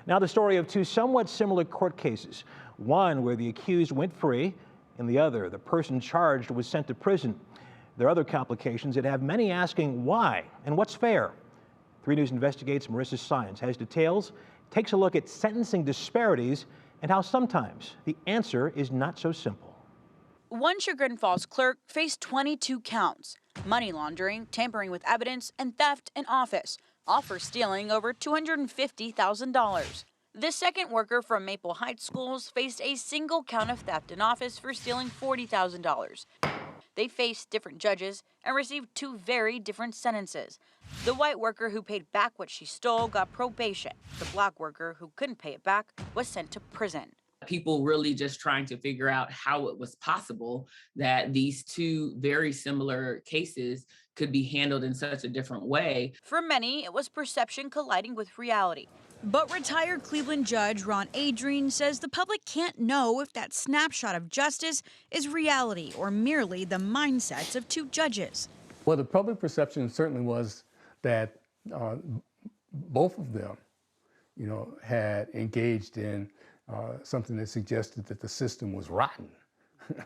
Now the story of two somewhat similar court cases. One where the accused went free, and the other, the person charged was sent to prison. There are other complications that have many asking why and what's fair. 3 News Investigates Marissa Science has details, takes a look at sentencing disparities, and how sometimes the answer is not so simple. One Chagrin Falls clerk faced 22 counts: money laundering, tampering with evidence, and theft in office, all for stealing over $250,000. The second worker from Maple Heights Schools faced a single count of theft in office for stealing $40,000. They faced different judges and received 2 very different sentences. The white worker who paid back what she stole got probation. The black worker who couldn't pay it back was sent to prison. People really just trying to figure out how it was possible that these 2 very similar cases could be handled in such a different way. For many, it was perception colliding with reality. But retired Cleveland judge Ron Adrine says the public can't know if that snapshot of justice is reality or merely the mindsets of 2 judges. Well, the public perception certainly was that both of them, had engaged in something that suggested that the system was rotten.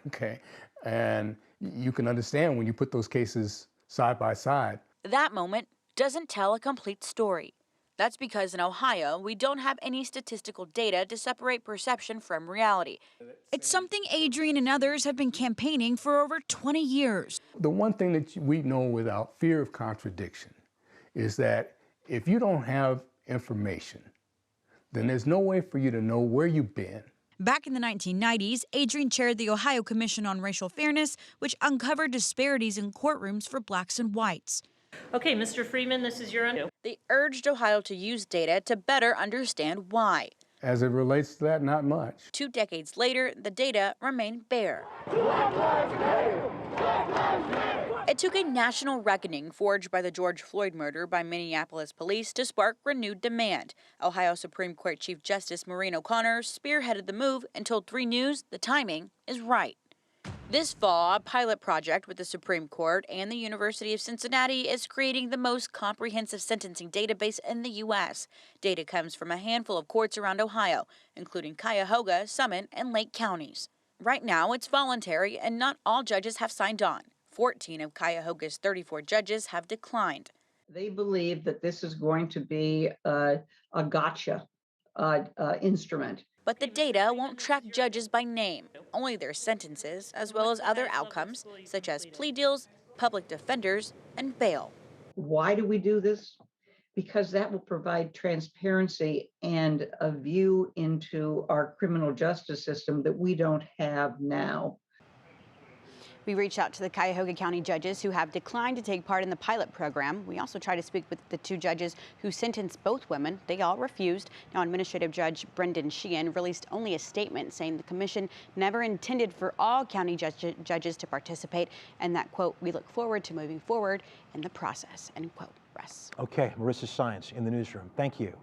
Okay, and you can understand when you put those cases side by side. That moment doesn't tell a complete story. That's because in Ohio, we don't have any statistical data to separate perception from reality. It's something Adrine and others have been campaigning for over 20 years. The one thing that we know without fear of contradiction is that if you don't have information, then there's no way for you to know where you've been. Back in the 1990s, Adrine chaired the Ohio Commission on Racial Fairness, which uncovered disparities in courtrooms for blacks and whites. Okay, Mr. Freeman, this is your own. They urged Ohio to use data to better understand why. As it relates to that, not much. 2 decades later, the data remained bare. It took a national reckoning forged by the George Floyd murder by Minneapolis police to spark renewed demand. Ohio Supreme Court Chief Justice Maureen O'Connor spearheaded the move and told 3 News the timing is right. This fall, a pilot project with the Supreme Court and the University of Cincinnati is creating the most comprehensive sentencing database in the U.S. Data comes from a handful of courts around Ohio, including Cuyahoga, Summit, and Lake counties. Right now, it's voluntary, and not all judges have signed on. 14 of Cuyahoga's 34 judges have declined. They believe that this is going to be a gotcha instrument. But the data won't track judges by name, only their sentences, as well as other outcomes, such as plea deals, public defenders, and bail. Why do we do this? Because that will provide transparency and a view into our criminal justice system that we don't have now. We reached out to the Cuyahoga County judges who have declined to take part in the pilot program. We also tried to speak with the 2 judges who sentenced both women. They all refused. Now, Administrative Judge Brendan Sheehan released only a statement saying the commission never intended for all county judges to participate, and that, quote, "we look forward to moving forward in the process," end quote. Russ. Okay, Marissa Science in the newsroom. Thank you.